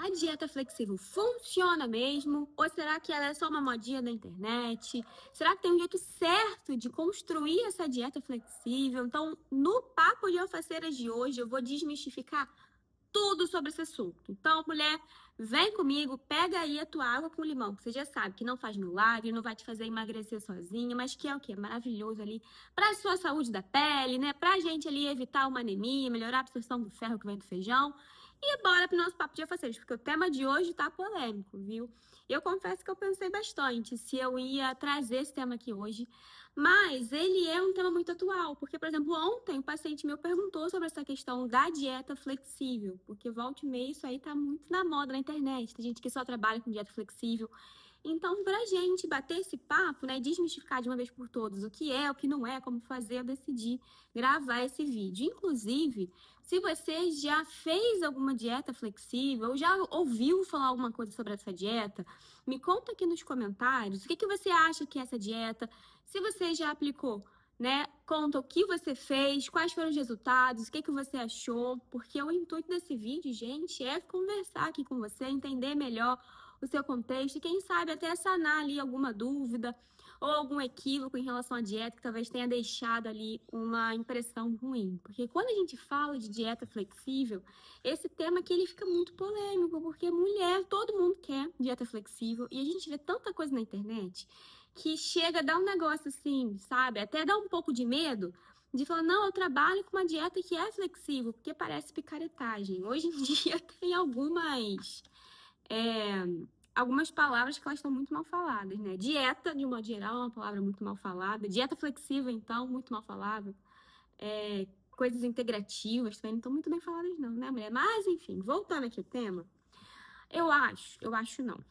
A dieta flexível funciona mesmo? Ou será que ela é só uma modinha da internet? Será que tem um jeito certo de construir essa dieta flexível? Então, no Papo de Alfaceiras de hoje, eu vou desmistificar tudo sobre esse assunto. Então, mulher, vem comigo, pega aí a tua água com limão, que você já sabe que não faz milagre, não vai te fazer emagrecer sozinha, mas que é o quê? Maravilhoso ali para a sua saúde da pele, né? Pra gente ali evitar uma anemia, melhorar a absorção do ferro que vem do feijão. E bora pro nosso papo de alfaceiros, porque o tema de hoje tá polêmico, viu? Eu confesso que eu pensei bastante se eu ia trazer esse tema aqui hoje, mas ele é um tema muito atual, porque, por exemplo, ontem o paciente meu perguntou sobre essa questão da dieta flexível, porque volta e meia isso aí tá muito na moda na internet, tem gente que só trabalha com dieta flexível. Então, pra gente bater esse papo, né, desmistificar de uma vez por todas o que é, o que não é, como fazer, eu decidi gravar esse vídeo. Inclusive, se você já fez alguma dieta flexível, ou já ouviu falar alguma coisa sobre essa dieta, me conta aqui nos comentários o que você acha que é essa dieta, se você já aplicou, né? Conta o que você fez, quais foram os resultados, o que você achou, porque o intuito desse vídeo, gente, é conversar aqui com você, entender melhor o seu contexto e quem sabe até sanar ali alguma dúvida ou algum equívoco em relação à dieta que talvez tenha deixado ali uma impressão ruim. Porque quando a gente fala de dieta flexível, esse tema aqui ele fica muito polêmico, porque mulher, todo mundo quer dieta flexível e a gente vê tanta coisa na internet que chega a dar um negócio assim, sabe? Até dá um pouco de medo de falar, não, eu trabalho com uma dieta que é flexível, porque parece picaretagem. Hoje em dia tem algumas palavras que elas estão muito mal faladas, né? Dieta, de um modo geral, é uma palavra muito mal falada. Dieta flexível, então, muito mal falada. Coisas integrativas também não estão muito bem faladas, não, né, mulher? Mas, enfim, voltando aqui ao tema, eu acho não.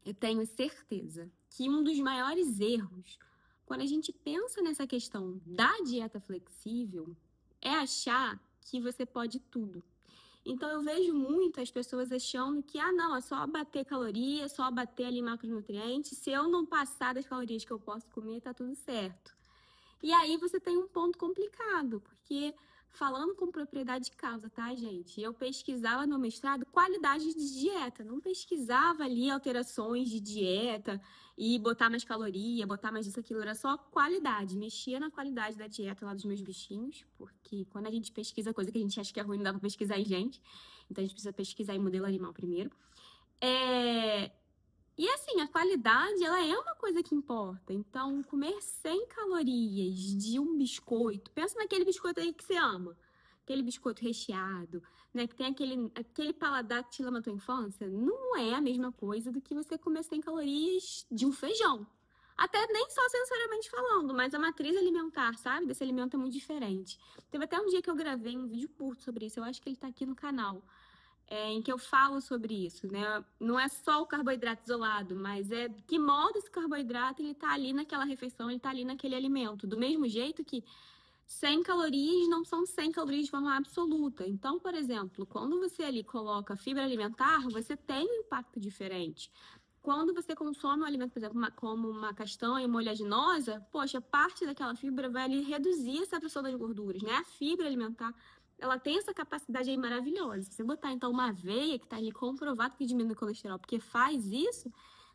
Eu tenho certeza que um dos maiores erros, quando a gente pensa nessa questão da dieta flexível, é achar que você pode tudo. Então eu vejo muito as pessoas achando que, não, é só abater caloria, é só abater ali macronutrientes. Se eu não passar das calorias que eu posso comer, tá tudo certo. E aí você tem um ponto complicado, porque falando com propriedade de causa, tá, gente? Eu pesquisava no mestrado qualidade de dieta, não pesquisava ali alterações de dieta e botar mais caloria, botar mais isso, aquilo, era só qualidade. Mexia na qualidade da dieta lá dos meus bichinhos, porque quando a gente pesquisa coisa que a gente acha que é ruim, não dá pra pesquisar em gente, então a gente precisa pesquisar em modelo animal primeiro. E assim, a qualidade, ela é uma coisa que importa. Então, comer 100 calorias de um biscoito, pensa naquele biscoito aí que você ama. Aquele biscoito recheado, né? Que tem aquele paladar que te lembra a tua infância. Não é a mesma coisa do que você comer 100 calorias de um feijão. Até nem só sensorialmente falando, mas a matriz alimentar, sabe? Desse alimento é muito diferente. Teve até um dia que eu gravei um vídeo curto sobre isso. Eu acho que ele tá aqui no canal em que eu falo sobre isso, né? Não é só o carboidrato isolado, mas é que modo esse carboidrato ele tá ali naquela refeição, ele tá ali naquele alimento. Do mesmo jeito que 100 calorias não são 100 calorias de forma absoluta. Então, por exemplo, quando você ali coloca fibra alimentar, você tem um impacto diferente. Quando você consome um alimento, por exemplo, como uma castanha, uma oleaginosa, poxa, parte daquela fibra vai ali reduzir essa absorção das gorduras, né? A fibra alimentar, ela tem essa capacidade aí maravilhosa. Se você botar, então, uma aveia, que está ali comprovado que diminui o colesterol, porque faz isso,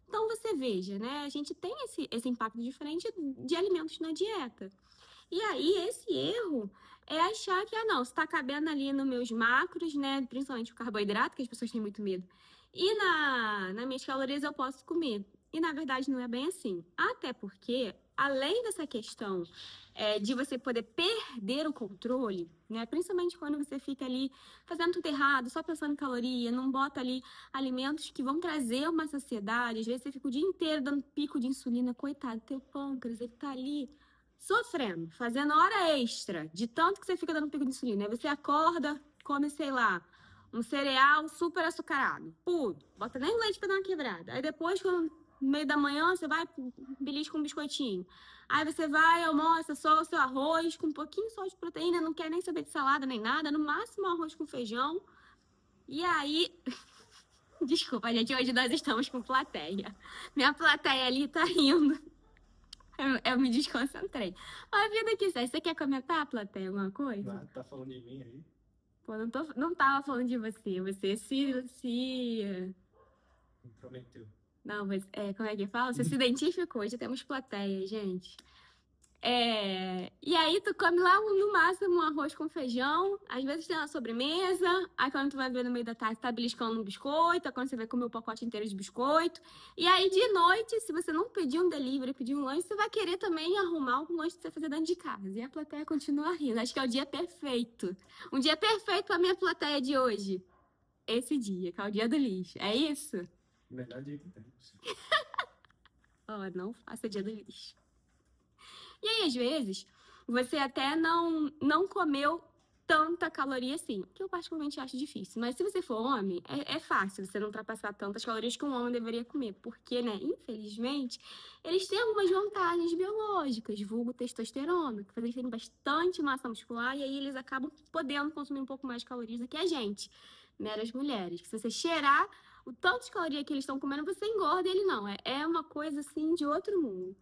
então você veja, né? A gente tem esse impacto diferente de alimentos na dieta. E aí, esse erro é achar que, não, se tá cabendo ali nos meus macros, né? Principalmente o carboidrato, que as pessoas têm muito medo. E nas minhas calorias eu posso comer. E na verdade não é bem assim. Até porque, além dessa questão de você poder perder o controle, né? Principalmente quando você fica ali fazendo tudo errado, só pensando em caloria, não bota ali alimentos que vão trazer uma saciedade. Às vezes você fica o dia inteiro dando pico de insulina, coitado, teu pâncreas, ele tá ali sofrendo, fazendo hora extra, de tanto que você fica dando pico de insulina. Aí você acorda, come, sei lá, um cereal super açucarado, puro, bota nem leite pra dar uma quebrada. Aí depois, no meio da manhã, você vai belisca um biscoitinho. Aí você vai, almoça só o seu arroz com um pouquinho só de proteína, não quer nem saber de salada nem nada, no máximo arroz com feijão. E aí, desculpa, gente, hoje nós estamos com plateia. Minha plateia ali tá rindo. Eu me desconcentrei. Mas vida que segue. Você quer comentar, plateia, alguma coisa? Tá falando de mim aí? Pô, não tava falando de você. Você se... Prometeu. Não, mas, como é que fala? Você se identificou. Já temos plateia, gente. E aí tu come lá no máximo um arroz com feijão, às vezes tem uma sobremesa, aí quando tu vai ver no meio da tarde tá beliscando um biscoito, aí quando você vai comer o pacote inteiro de biscoito. E aí de noite, se você não pedir um delivery, pedir um lanche, você vai querer também arrumar um lanche pra você fazer dentro de casa. E a plateia continua rindo. Acho que é o dia perfeito. Um dia perfeito pra minha plateia de hoje. Esse dia, que é o dia do lixo. É isso? Melhor dia que tem. Ó, não faça dia do lixo. E aí, às vezes, você até não comeu tanta caloria assim, que eu particularmente acho difícil. Mas se você for homem, é fácil você não ultrapassar tantas calorias que um homem deveria comer. Porque, né, infelizmente, eles têm algumas vantagens biológicas, vulgo testosterona, que fazem eles terem bastante massa muscular, e aí eles acabam podendo consumir um pouco mais de calorias do que a gente, meras mulheres. Que se você cheirar o tanto de caloria que eles estão comendo, você engorda ele não. É uma coisa, assim, de outro mundo.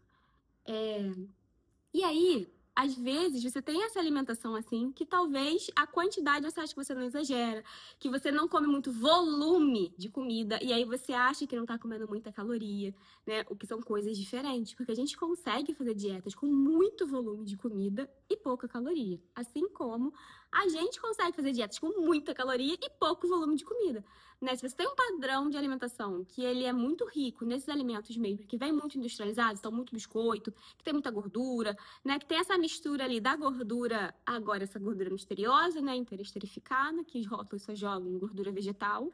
E aí, às vezes, você tem essa alimentação assim, que talvez a quantidade você acha que você não exagera, que você não come muito volume de comida, e aí você acha que não tá comendo muita caloria, né? O que são coisas diferentes, porque a gente consegue fazer dietas com muito volume de comida e pouca caloria. Assim como a gente consegue fazer dietas com muita caloria e pouco volume de comida. Né? Se você tem um padrão de alimentação que ele é muito rico nesses alimentos mesmo, que vem muito industrializados, então muito biscoito, que tem muita gordura, né, que tem essa mistura ali da gordura, agora essa gordura misteriosa, né, interesterificada, que os rótulos só jogam gordura vegetal,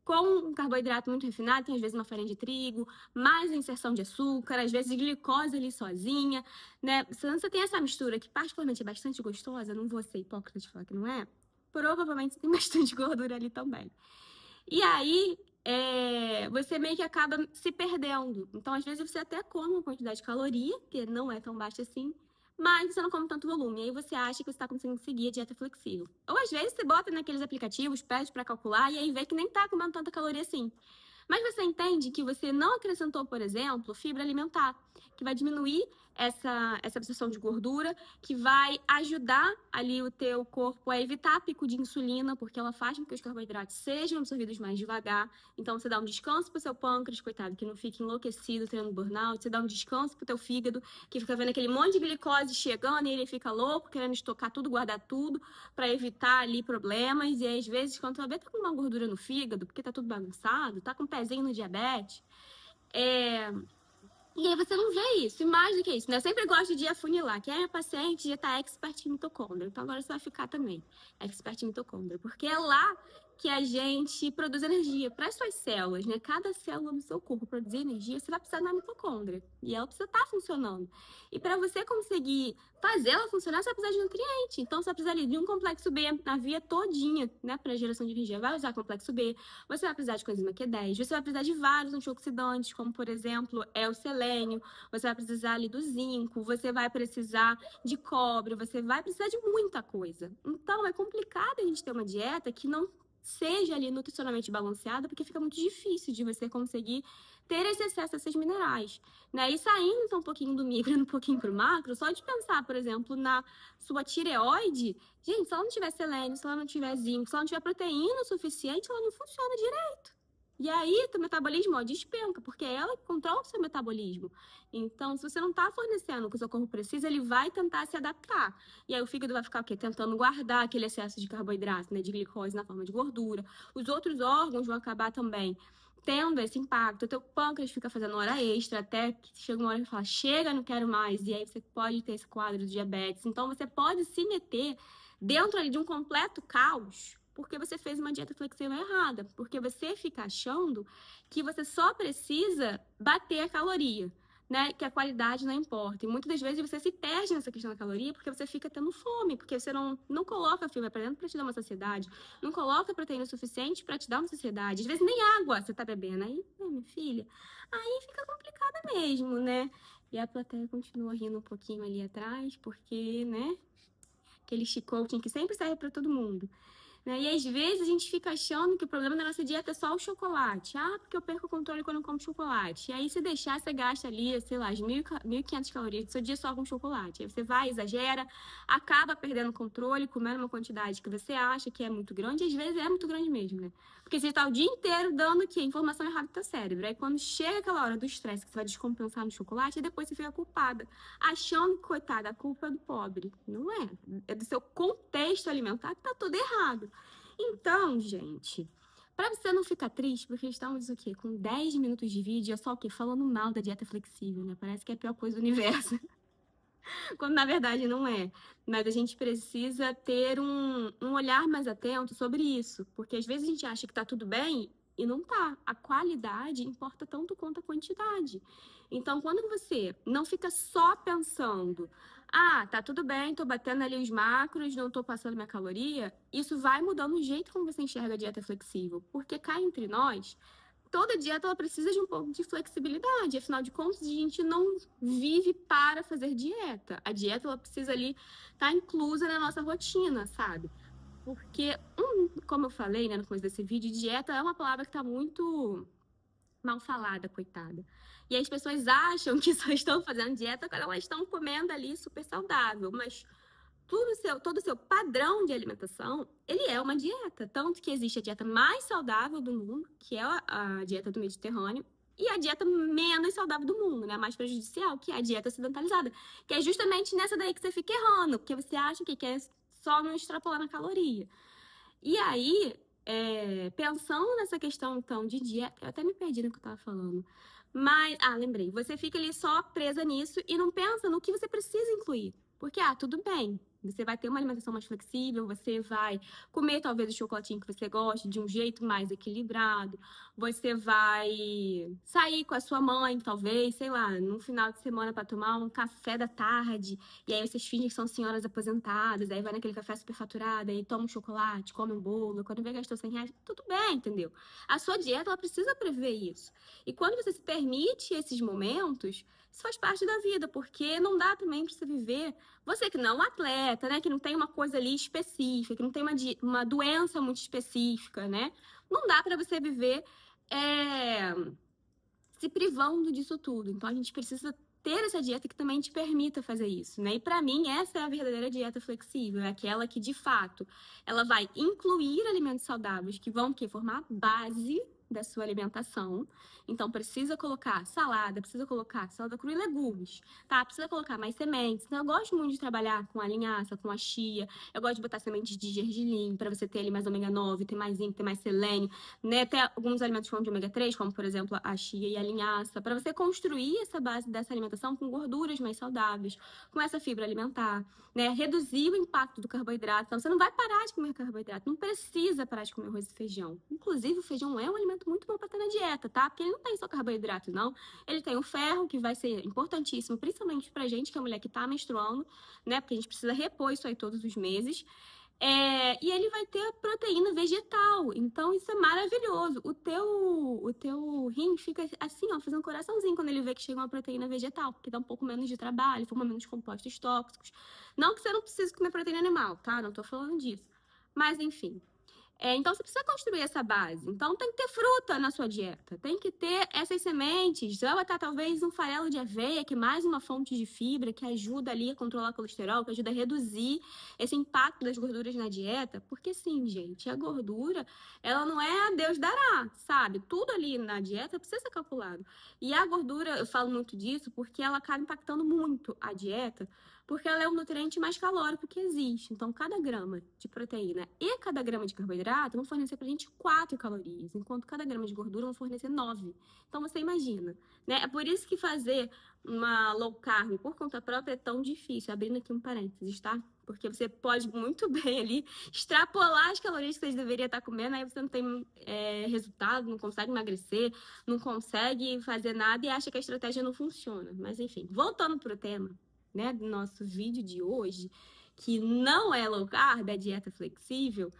com um carboidrato muito refinado, tem às vezes uma farinha de trigo, mais a inserção de açúcar, às vezes glicose ali sozinha, né, se você tem essa mistura que particularmente é bastante gostosa, não vou ser hipócrita de falar que não é, provavelmente tem bastante gordura ali também. E aí, você meio que acaba se perdendo. Então, às vezes, você até come uma quantidade de caloria, que não é tão baixa assim, mas você não come tanto volume. E aí você acha que você está conseguindo seguir a dieta flexível. Ou às vezes você bota naqueles aplicativos, pede para calcular, e aí vê que nem tá comendo tanta caloria assim. Mas você entende que você não acrescentou, por exemplo, fibra alimentar, que vai diminuir essa absorção de gordura, que vai ajudar ali o teu corpo a evitar pico de insulina, porque ela faz com que os carboidratos sejam absorvidos mais devagar. Então, você dá um descanso pro seu pâncreas, coitado, que não fique enlouquecido tendo burnout. Você dá um descanso pro teu fígado, que fica vendo aquele monte de glicose chegando e ele fica louco, querendo estocar tudo, guardar tudo, para evitar ali problemas. E aí, às vezes, quando tu vê, tá com uma gordura no fígado, porque tá tudo bagunçado, tá com um pezinho no diabetes. E aí você não vê isso, e mais do que isso, né? Eu sempre gosto de afunilar. Quem é minha paciente já tá expert em mitocôndria. Então agora você vai ficar também expert em mitocôndria. Porque é lá que a gente produz energia para as suas células, né? Cada célula do seu corpo produzir energia, você vai precisar da mitocôndria. E ela precisa estar funcionando. E para você conseguir fazer ela funcionar, você vai precisar de nutriente. Então você vai precisar ali de um complexo B na via todinha, né? Para geração de energia. Vai usar complexo B. Você vai precisar de coenzima Q10. Você vai precisar de vários antioxidantes, como por exemplo o selênio. Você vai precisar ali do zinco. Você vai precisar de cobre. Você vai precisar de muita coisa. Então é complicado a gente ter uma dieta que não seja ali nutricionalmente balanceada, porque fica muito difícil de você conseguir ter esse acesso a esses minerais, né? E saindo então um pouquinho do micro e um pouquinho pro macro, só de pensar, por exemplo, na sua tireoide, gente, se ela não tiver selênio, se ela não tiver zinco, se ela não tiver proteína o suficiente, ela não funciona direito. E aí, teu metabolismo, ó, despenca, porque é ela que controla o seu metabolismo. Então, se você não tá fornecendo o que o seu corpo precisa, ele vai tentar se adaptar. E aí, o fígado vai ficar o quê? Tentando guardar aquele excesso de carboidrato, né, de glicose na forma de gordura. Os outros órgãos vão acabar também tendo esse impacto. O teu pâncreas fica fazendo hora extra, até que chega uma hora que fala, chega, não quero mais. E aí, você pode ter esse quadro de diabetes. Então, você pode se meter dentro ali de um completo caos, porque você fez uma dieta flexível errada, porque você fica achando que você só precisa bater a caloria, né? Que a qualidade não importa. E muitas das vezes você se perde nessa questão da caloria porque você fica tendo fome, porque você não coloca fibra para dentro para te dar uma saciedade, não coloca proteína suficiente para te dar uma saciedade. Às vezes nem água você tá bebendo. Aí, minha filha, aí fica complicado mesmo, né? E a plateia continua rindo um pouquinho ali atrás, porque, né? Aquele chicote que sempre serve para todo mundo. né? E às vezes a gente fica achando que o problema da nossa dieta é só o chocolate. Ah, porque eu perco o controle quando eu como chocolate. E aí, se deixar, você gasta ali, sei lá, as 1.500 calorias do seu dia só com chocolate. Aí você vai, exagera, acaba perdendo o controle, comendo uma quantidade que você acha que é muito grande, e às vezes é muito grande mesmo, né? Porque você está o dia inteiro dando o quê? Informação errada pro teu cérebro. Aí quando chega aquela hora do estresse que você vai descompensar no chocolate, e depois você fica culpada, achando que, coitada, a culpa é do pobre. Não é. É do seu contexto alimentar que tá tudo errado. Então, gente, pra você não ficar triste, porque estamos o quê? Com 10 minutos de vídeo, é só o quê? Falando mal da dieta flexível, né? Parece que é a pior coisa do universo. Quando na verdade não é. Mas a gente precisa ter um olhar mais atento sobre isso, porque às vezes a gente acha que tá tudo bem e não tá. A qualidade importa tanto quanto a quantidade. Então, quando você não fica só pensando, ah, tá tudo bem, tô batendo ali os macros, não tô passando minha caloria, isso vai mudando o jeito como você enxerga a dieta flexível. Porque cá entre nós, toda dieta ela precisa de um pouco de flexibilidade. Afinal de contas, a gente não vive para fazer dieta. A dieta ela precisa ali estar inclusa na nossa rotina, sabe? Porque, como eu falei, né, no começo desse vídeo, dieta é uma palavra que está muito mal falada, coitada. E as pessoas acham que só estão fazendo dieta quando elas estão comendo ali super saudável, mas todo o seu padrão de alimentação, ele é uma dieta. Tanto que existe a dieta mais saudável do mundo, que é a dieta do Mediterrâneo, e a dieta menos saudável do mundo, né? A mais prejudicial, que é a dieta ocidentalizada. Que é justamente nessa daí que você fica errando, porque você acha que quer só não extrapolar na caloria. E aí, pensando nessa questão, então, de dieta, eu até me perdi no que eu tava falando. Mas, lembrei, você fica ali só presa nisso e não pensa no que você precisa incluir. Porque, tudo bem, você vai ter uma alimentação mais flexível, você vai comer talvez o chocolatinho que você gosta de um jeito mais equilibrado, você vai sair com a sua mãe, talvez, sei lá, num final de semana para tomar um café da tarde, e aí vocês fingem que são senhoras aposentadas, aí vai naquele café superfaturado, aí toma um chocolate, come um bolo, quando vê gastou R$ 100, tudo bem, entendeu? A sua dieta, ela precisa prever isso. E quando você se permite esses momentos, isso faz parte da vida, porque não dá também para você viver. Você que não é um atleta, né? Que não tem uma coisa ali específica, que não tem uma doença muito específica, né? Não dá para você viver se privando disso tudo. Então a gente precisa ter essa dieta que também te permita fazer isso, né? E para mim essa é a verdadeira dieta flexível, é aquela que de fato ela vai incluir alimentos saudáveis que vão formar a base da sua alimentação. Então precisa colocar salada, precisa colocar salada crua e legumes, tá? Precisa colocar mais sementes. Então eu gosto muito de trabalhar com a linhaça, com a chia. Eu gosto de botar sementes de gergelim para você ter ali mais ômega 9, ter mais zinco, ter mais selênio, né? Até alguns alimentos com de ômega 3, como por exemplo a chia e a linhaça, para você construir essa base dessa alimentação com gorduras mais saudáveis, com essa fibra alimentar, né? Reduzir o impacto do carboidrato. Então você não vai parar de comer carboidrato, não precisa parar de comer arroz e feijão. Inclusive o feijão é um alimento muito bom para ter na dieta, tá? Porque ele não tem só carboidrato, não. Ele tem o ferro, que vai ser importantíssimo, principalmente pra gente, que é a mulher que tá menstruando, né? Porque a gente precisa repor isso aí todos os meses. E ele vai ter proteína vegetal, então isso é maravilhoso. O teu rim fica assim, ó, fazendo um coraçãozinho quando ele vê que chega uma proteína vegetal, porque dá um pouco menos de trabalho, forma menos compostos tóxicos. Não que você não precise comer proteína animal, tá? Não tô falando disso. Mas enfim. Então, você precisa construir essa base. Então, tem que ter fruta na sua dieta. Tem que ter essas sementes. Vai botar, talvez, um farelo de aveia, que é mais uma fonte de fibra, que ajuda ali a controlar o colesterol, que ajuda a reduzir esse impacto das gorduras na dieta. Porque, sim, gente, a gordura, ela não é a Deus dará, sabe? Tudo ali na dieta precisa ser calculado. E a gordura, eu falo muito disso, porque ela acaba impactando muito a dieta, porque ela é o nutriente mais calórico que existe. Então, cada grama de proteína e cada grama de carboidrato vão fornecer pra gente 4 calorias, enquanto cada grama de gordura vão fornecer 9. Então, você imagina, né? É por isso que fazer uma low carb por conta própria é tão difícil. Abrindo aqui um parênteses, tá? Porque você pode muito bem ali extrapolar as calorias que você deveria estar comendo, aí você não tem resultado, não consegue emagrecer, não consegue fazer nada e acha que a estratégia não funciona. Mas, enfim, voltando pro tema, né, do nosso vídeo de hoje, que não é low carb, é dieta flexível,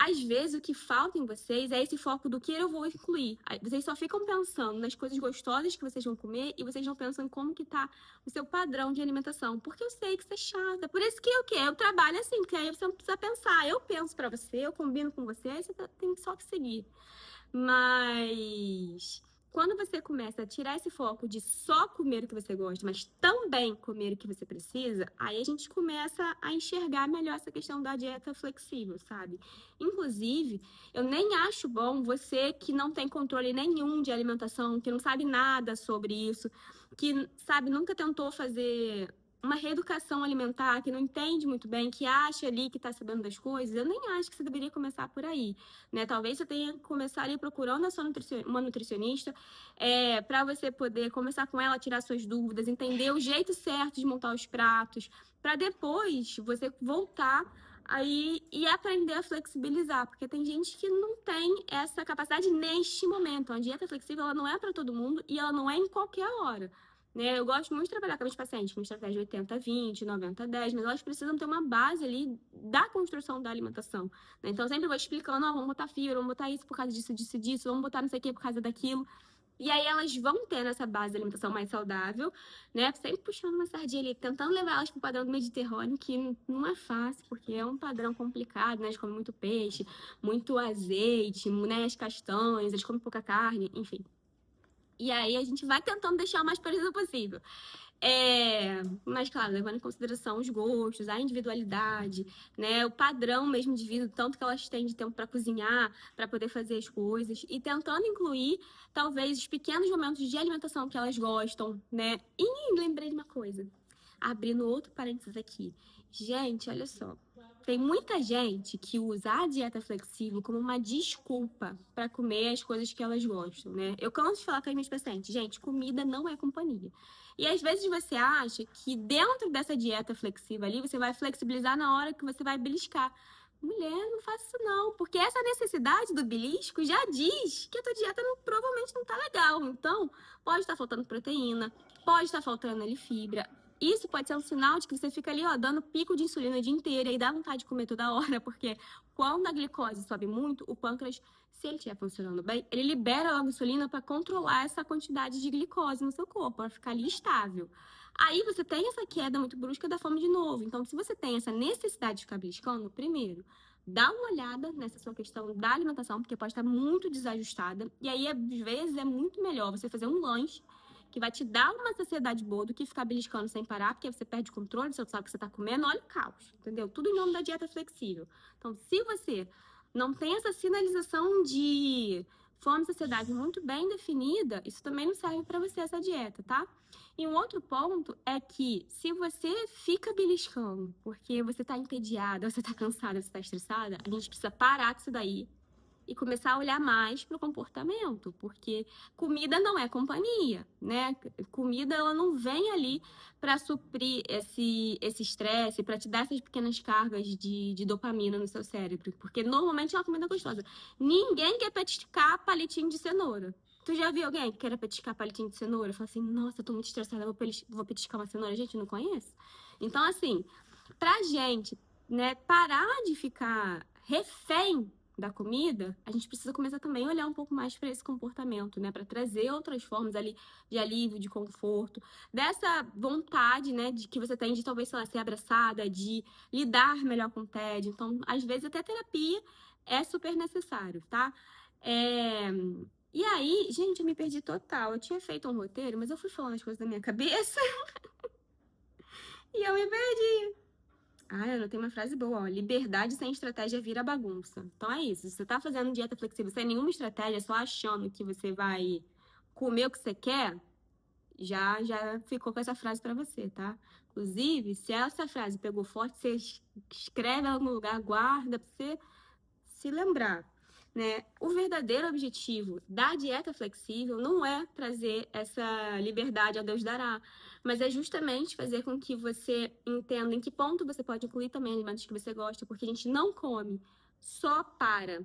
Às vezes, o que falta em vocês é esse foco do que eu vou incluir. Vocês só ficam pensando nas coisas gostosas que vocês vão comer e vocês não pensam em como que tá o seu padrão de alimentação. Porque eu sei que você é chata. Por isso que o quê? Eu trabalho assim, porque aí você não precisa pensar. Eu penso pra você, eu combino com você, aí você tem só que seguir. Mas quando você começa a tirar esse foco de só comer o que você gosta, mas também comer o que você precisa, aí a gente começa a enxergar melhor essa questão da dieta flexível, sabe? Inclusive, eu nem acho bom você que não tem controle nenhum de alimentação, que não sabe nada sobre isso, que, sabe, nunca tentou fazer uma reeducação alimentar, que não entende muito bem, que acha ali que tá sabendo das coisas, eu nem acho que você deveria começar por aí, né? Talvez você tenha que começar ali procurando a sua uma nutricionista, para você poder conversar com ela, tirar suas dúvidas, entender o jeito certo de montar os pratos, para depois você voltar aí e aprender a flexibilizar, porque tem gente que não tem essa capacidade neste momento. A dieta flexível, ela não é para todo mundo e ela não é em qualquer hora. Né? Eu gosto muito de trabalhar com meus pacientes com estratégia 80-20, 90-10, mas elas precisam ter uma base ali da construção da alimentação. Né? Então, eu sempre vou explicando, vamos botar fibra, vamos botar isso por causa disso, disso, disso, vamos botar não sei o que por causa daquilo. E aí elas vão ter essa base de alimentação mais saudável, né? Sempre puxando uma sardinha ali, tentando levar elas pro padrão do Mediterrâneo, que não é fácil, porque é um padrão complicado, né? Eles comem muito peixe, muito azeite, né? As castanhas, eles comem pouca carne, enfim. E aí a gente vai tentando deixar o mais parecido possível. Mas, claro, levando em consideração os gostos, a individualidade, né? O padrão mesmo de vida, tanto que elas têm de tempo para cozinhar, para poder fazer as coisas, e tentando incluir, talvez, os pequenos momentos de alimentação que elas gostam, né? E lembrei de uma coisa, abrindo outro parênteses aqui. Gente, olha só. Tem muita gente que usa a dieta flexível como uma desculpa para comer as coisas que elas gostam, né? Eu canso de falar com as minhas pacientes, gente, comida não é companhia. E às vezes você acha que dentro dessa dieta flexível ali, você vai flexibilizar na hora que você vai beliscar. Mulher, não faça isso não, porque essa necessidade do belisco já diz que a tua dieta provavelmente não tá legal. Então, pode estar faltando proteína, pode estar faltando ali fibra. Isso pode ser um sinal de que você fica ali, ó, dando pico de insulina o dia inteiro e aí dá vontade de comer toda hora, porque quando a glicose sobe muito, o pâncreas, se ele estiver funcionando bem, ele libera logo insulina para controlar essa quantidade de glicose no seu corpo, para ficar ali estável. Aí você tem essa queda muito brusca da fome de novo. Então, se você tem essa necessidade de ficar beliscando, primeiro, dá uma olhada nessa sua questão da alimentação, porque pode estar muito desajustada. E aí, às vezes, é muito melhor você fazer um lanche que vai te dar uma saciedade boa do que ficar beliscando sem parar, porque você perde o controle, você não sabe o que você tá comendo, olha o caos, entendeu? Tudo em nome da dieta flexível. Então, se você não tem essa sinalização de fome e saciedade muito bem definida, isso também não serve para você, essa dieta, tá? E um outro ponto é que se você fica beliscando porque você tá entediada, você tá cansada, você tá estressada, a gente precisa parar com isso daí e começar a olhar mais para o comportamento, porque comida não é companhia, né? Comida, ela não vem ali para suprir esse estresse, para te dar essas pequenas cargas de dopamina no seu cérebro, porque normalmente é uma comida gostosa. Ninguém quer petiscar palitinho de cenoura. Tu já viu alguém que quer petiscar palitinho de cenoura? Fala assim, nossa, tô muito estressada, vou petiscar uma cenoura. Gente, não conheço. Então, assim, pra gente, né, parar de ficar refém da comida, a gente precisa começar também a olhar um pouco mais para esse comportamento, né? Para trazer outras formas ali de alívio, de conforto, dessa vontade, né, de que você tem de talvez, sei lá, ser abraçada, de lidar melhor com o tédio. Então, às vezes, até terapia é super necessário, tá? E aí, gente, eu me perdi total. Eu tinha feito um roteiro, mas eu fui falando as coisas da minha cabeça e eu me perdi. Eu anotei uma frase boa, ó. Liberdade sem estratégia vira bagunça. Então é isso. Se você tá fazendo dieta flexível sem nenhuma estratégia, só achando que você vai comer o que você quer, já ficou com essa frase pra você, tá? Inclusive, se essa frase pegou forte, você escreve ela no lugar, guarda pra você se lembrar, né? O verdadeiro objetivo da dieta flexível não é trazer essa liberdade a Deus dará, mas é justamente fazer com que você entenda em que ponto você pode incluir também alimentos que você gosta, porque a gente não come só para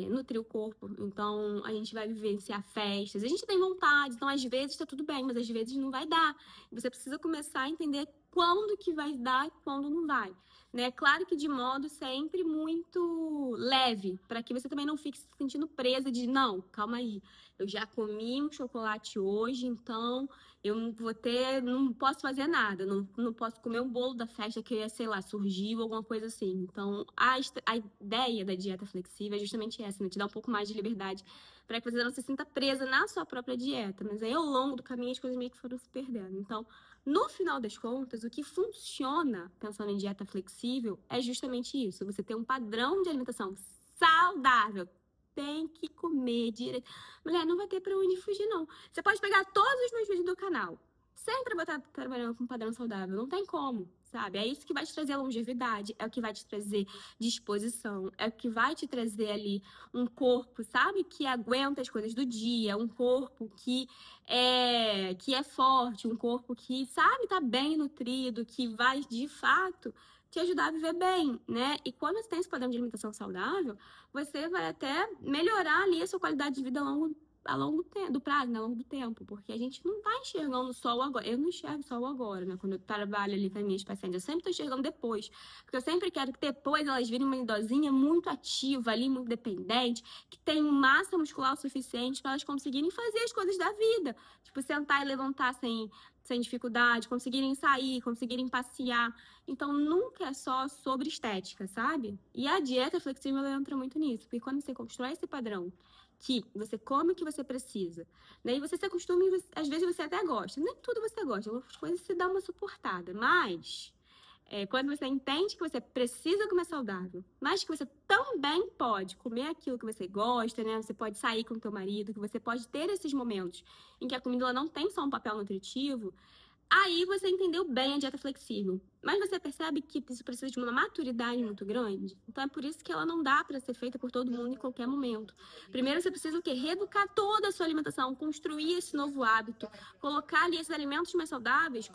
nutrir o corpo. Então, a gente vai vivenciar festas. A gente tem vontade, então às vezes tá tudo bem, mas às vezes não vai dar. Você precisa começar a entender quando que vai dar e quando não vai. Né? Claro que de modo sempre muito leve, para que você também não fique se sentindo presa de, não, calma aí, eu já comi um chocolate hoje, então eu não posso fazer nada, não posso comer um bolo da festa que, sei lá, surgiu, alguma coisa assim. Então, a ideia da dieta flexível é justamente essa, né? Te dar um pouco mais de liberdade para que você não se sinta presa na sua própria dieta. Mas aí, ao longo do caminho, as coisas meio que foram se perdendo. Então, no final das contas, o que funciona, pensando em dieta flexível, é justamente isso. Você ter um padrão de alimentação saudável. Tem que comer direito. Mulher, não vai ter pra onde fugir, não. Você pode pegar todos os meus vídeos do canal. Sempre vou estar trabalhando com um padrão saudável. Não tem como, sabe? É isso que vai te trazer longevidade, é o que vai te trazer disposição, é o que vai te trazer ali um corpo, sabe? Que aguenta as coisas do dia, um corpo que é forte, um corpo que, sabe, tá bem nutrido, que vai, de fato, te ajudar a viver bem, né? E quando você tem esse padrão de alimentação saudável, você vai até melhorar ali a sua qualidade de vida a longo do prazo, né? Ao longo do tempo, porque a gente não tá enxergando só o agora. Eu não enxergo só o agora, né? Quando eu trabalho ali com as minhas pacientes, eu sempre tô enxergando depois, porque eu sempre quero que depois elas virem uma idosinha muito ativa ali, muito dependente, que tem massa muscular o suficiente para elas conseguirem fazer as coisas da vida, tipo sentar e levantar sem dificuldade, conseguirem sair, conseguirem passear. Então, nunca é só sobre estética, sabe? E a dieta flexível, ela entra muito nisso, porque quando você constrói esse padrão, que você come o que você precisa, né? E você se acostuma e às vezes você até gosta. Nem tudo você gosta, algumas coisas você dá uma suportada, mas quando você entende que você precisa comer saudável, mas que você também pode comer aquilo que você gosta, né? Você pode sair com o teu marido, que você pode ter esses momentos em que a comida ela não tem só um papel nutritivo. Aí você entendeu bem a dieta flexível. Mas você percebe que isso precisa de uma maturidade muito grande. Então é por isso que ela não dá para ser feita por todo mundo em qualquer momento. Primeiro você precisa o quê? Reeducar toda a sua alimentação, construir esse novo hábito, colocar ali esses alimentos mais saudáveis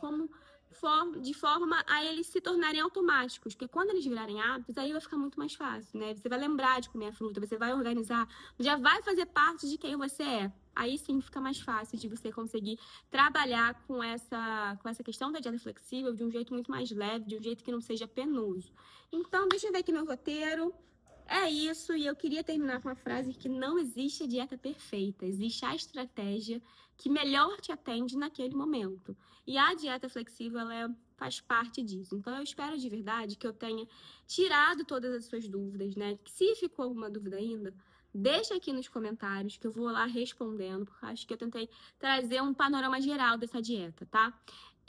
de forma a eles se tornarem automáticos. Porque quando eles virarem hábitos, aí vai ficar muito mais fácil, né? Você vai lembrar de comer a fruta, você vai organizar, já vai fazer parte de quem você é. Aí sim fica mais fácil de você conseguir trabalhar com essa questão da dieta flexível de um jeito muito mais leve, de um jeito que não seja penoso. Então, deixa eu ver aqui meu roteiro. É isso, e eu queria terminar com a frase que não existe a dieta perfeita, existe a estratégia que melhor te atende naquele momento. E a dieta flexível, faz parte disso. Então, eu espero de verdade que eu tenha tirado todas as suas dúvidas, né? Que se ficou alguma dúvida ainda, deixa aqui nos comentários que eu vou lá respondendo, porque acho que eu tentei trazer um panorama geral dessa dieta, tá?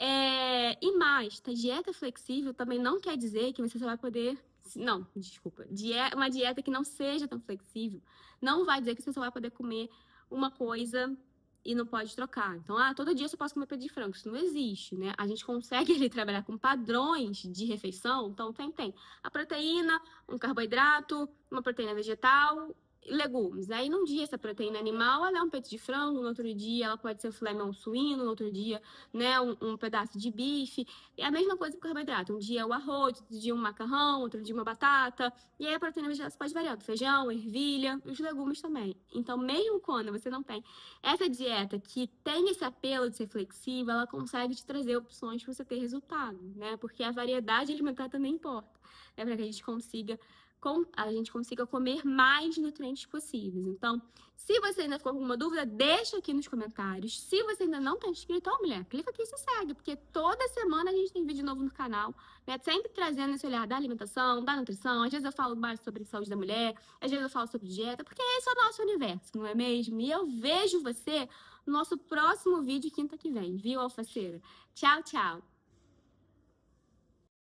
E mais, tá? Dieta flexível também não quer dizer que você só vai poder... Não, desculpa. Uma dieta que não seja tão flexível não vai dizer que você só vai poder comer uma coisa e não pode trocar. Então, todo dia você pode comer peito de frango. Isso não existe, né? A gente consegue ali trabalhar com padrões de refeição. Então, tem a proteína, um carboidrato, uma proteína vegetal, legumes. Aí, num dia, essa proteína animal, ela é um peito de frango, no outro dia, ela pode ser o filé mignon suíno, no outro dia, né, um pedaço de bife. E a mesma coisa com o carboidrato. Um dia é o arroz, outro dia um macarrão, outro dia uma batata. E aí, a proteína vegetal você pode variar, do feijão, ervilha, os legumes também. Então, mesmo quando você não tem essa dieta que tem esse apelo de ser flexível, ela consegue te trazer opções para você ter resultado, né? Porque a variedade alimentar também importa, né? Para que a gente consiga comer mais nutrientes possíveis. Então, se você ainda ficou com alguma dúvida, deixa aqui nos comentários. Se você ainda não está inscrito, mulher, clica aqui e se segue, porque toda semana a gente tem vídeo novo no canal, né? Sempre trazendo esse olhar da alimentação, da nutrição. Às vezes eu falo mais sobre saúde da mulher, às vezes eu falo sobre dieta, porque esse é o nosso universo, não é mesmo? E eu vejo você no nosso próximo vídeo quinta que vem, viu, alfaceira? Tchau, tchau!